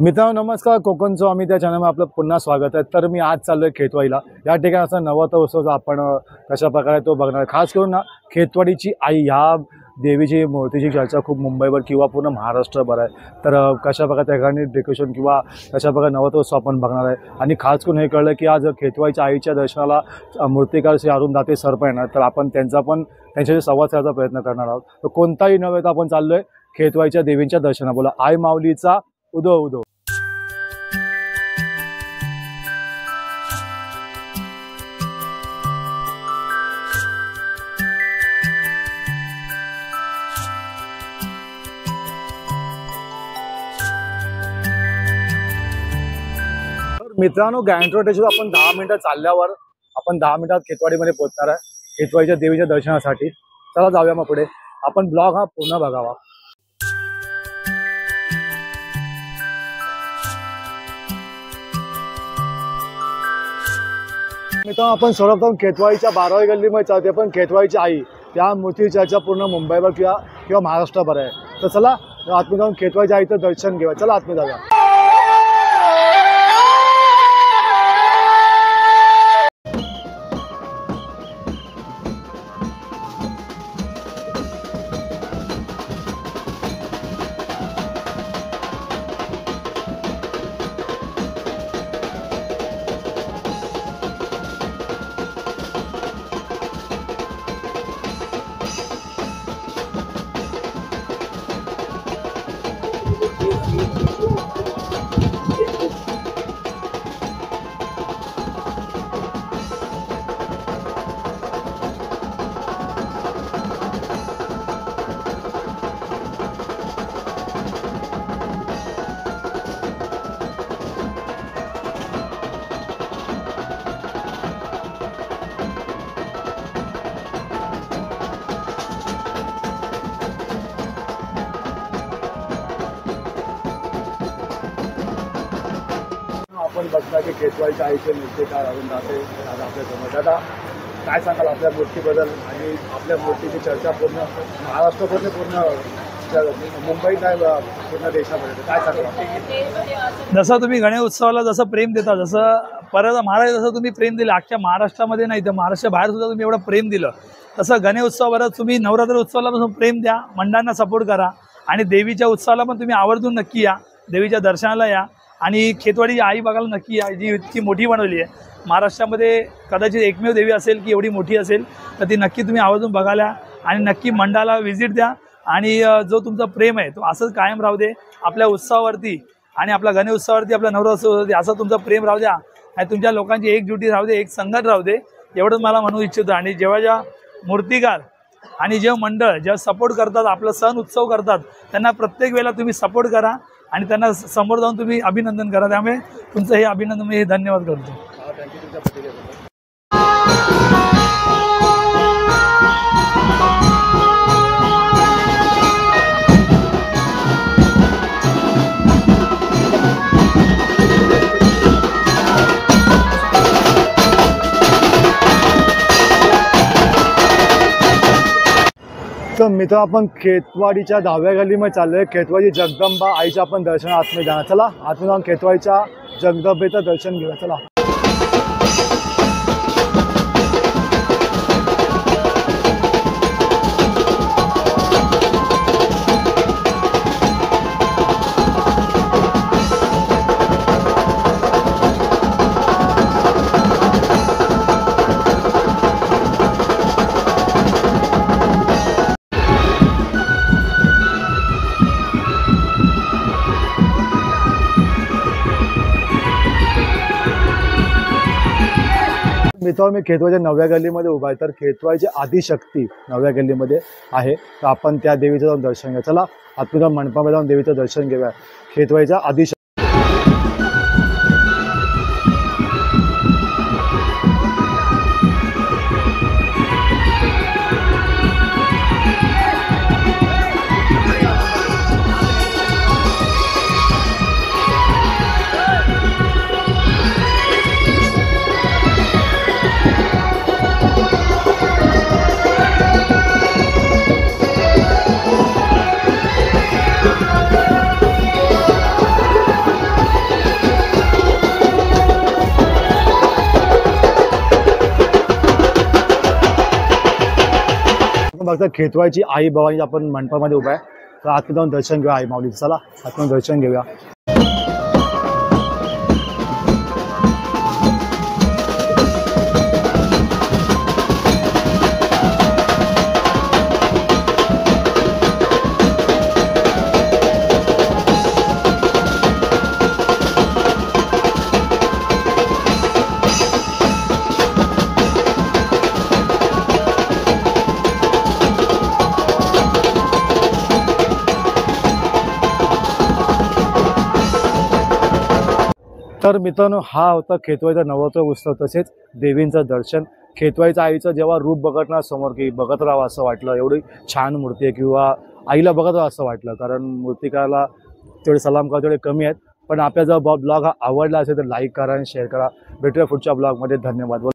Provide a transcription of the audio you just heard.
मित्रांनो नमस्कार, कोकणचो आम्ही त्या चॅनलमध्ये आपलं पुन्हा स्वागत आहे। तर मी आज चाललोय खेतवाडीला। या ठिकाणी असा नवरात्र उत्सव आपण कशा प्रकारे तो बघणार। खास करून ना खेतवाडीची आई ह्या देवीची मूर्तीची चर्चा खूप मुंबईवर किंवा पूर्ण महाराष्ट्रभर आहे। तर कशा प्रकारे त्या ठिकाणी डेकोरेशन किंवा कशा प्रकारे नवरात्र उत्सव आपण बघणार आहे। आणि खास करून हे कळलं की आज खेतवाडीच्या आईच्या दर्शनाला मूर्तिकार श्री अरुण दाते सर पण येणार। तर आपण त्यांच्याशी संवाद साधायचा प्रयत्न करणार आहोत। तर कोणताही नव्हे तर आपण चाललोय खेतवाडीच्या देवींच्या दर्शनाला। बोला आई माऊलीचा उदो उदो। मित्रांनो गॅन्ट्रो स्टेशन आपण 10 मिनिटं चालल्यावर आपण 10 मिनिटात खेतवाडीमध्ये पोहोचणार आहे खेतवाडीच्या देवीच्या दर्शनासाठी। चला जाऊया मग पुढे। आपण ब्लॉग हा पूर्ण बघावा। मित्रांनो आपण सर्वप्रथम खेतवाडीच्या 12वी गल्लीमध्ये चालते। पण खेतवाडीची आई त्या मूर्तीची चर्चा पूर्ण मुंबईवर किंवा महाराष्ट्रभर आहे। तर चला आतमध्ये जाऊन खेतवाडीच्या आईचं दर्शन घेऊया। चला आतमध्ये जाऊया। आपण बघता की खेतवाडीच्या आईचे मूर्तिकार अरुण दाते आज आपल्या समोर। दादा काय सांगाल आपल्या मूर्तीबद्दल आणि आपल्या मूर्तीची चर्चा पूर्ण महाराष्ट्रभर पूर्ण मुंबईत आहे पूर्ण देशामध्ये, काय सांगाल? जसं तुम्ही गणेश उत्सवाला जसं प्रेम देता, जसं परत महाराज जसं तुम्ही प्रेम दिलं अख्ख्या महाराष्ट्रामध्ये नाही तर महाराष्ट्र बाहेर सुद्धा तुम्ही एवढं प्रेम दिलं, तसं गणेश उत्सवावरच तुम्ही नवरात्र उत्सवाला पण प्रेम द्या, मंडळांना सपोर्ट करा आणि देवीच्या उत्सवाला पण तुम्ही आवर्जून नक्की या, देवीच्या दर्शनाला या आणि खेतवाडी आई बघायला नक्की या। जी इतकी मोठी बनवली आहे महाराष्ट्रामध्ये, कदाचित एकमेव देवी असेल की एवढी मोठी असेल, तर ती नक्की तुम्ही आवर्जून बघायला आणि नक्की मंडळाला व्हिजिट द्या। आणि जो तुमचा प्रेम आहे तो असंच कायम राहू दे आपल्या उत्सवावरती आणि आपल्या गणेश उत्सवावरती, आपल्या नवरात्रोत्सवावरती असं तुमचं प्रेम राहू द्या आणि तुमच्या लोकांची एकजुटी राहू दे, एक संघट राहू दे, एवढंच मला म्हणू इच्छितो। आणि जेव्हा मूर्तिकार आणि जेव्हा मंडळ जेव्हा सपोर्ट करतात, आपलं सण उत्सव करतात, त्यांना प्रत्येक वेळेला तुम्ही सपोर्ट करा आणि त्यांना समोर जाऊन तुम्ही अभिनंदन करा। त्यामुळे तुमचं हे अभिनंदन मी धन्यवाद करतो। तर मित्र आपण खेतवाडीच्या 10व्या गल्लीमध्ये चाललोय। खेतवाडी जगदंबा आईच्या आपण दर्शन आतमध्ये जाणार। चला आतमध्ये जाऊन खेतवाडीच्या जगदंबेचं दर्शन घेऊया। चला मित्रांनो मी खेतवाडीच्या 9व्या गल्लीमध्ये उभा आहे। तर खेतवाडीची आदिशक्ती 9व्या गल्लीमध्ये आहे। तर आपण त्या देवीचं जाऊन दर्शन घेऊया। चला आतमध्ये जाऊन मंडपामध्ये जाऊन देवीचं दर्शन घेऊया। खेतवाडीच्या आदिशक्ती बघता खेतवाळीची आई भवानी आपण मंडपामध्ये उभा आहे. तर आतमध्ये जाऊन दर्शन घेऊया आई माऊलीचं. चला आतमध्ये दर्शन घेऊया. तर मित्रांनो, हा होता खेतवाईचा नवरात्र उत्सव तसेच देवींचं दर्शन. खेतवाईच्या आईचं जेव्हा रूप बघत ना समोर की बघत राहावं असं वाटलं. एवढी छान मूर्ती आहे किंवा आईला बघत राहावं असं वाटलं. कारण मूर्तिकाराला तेवढे सलाम करा तेवढे कमी आहेत. पण आपला जर ब्लॉग हा आवडला असेल तर लाईक करा आणि शेअर करा. भेटूया पुढच्या ब्लॉगमध्ये. धन्यवाद.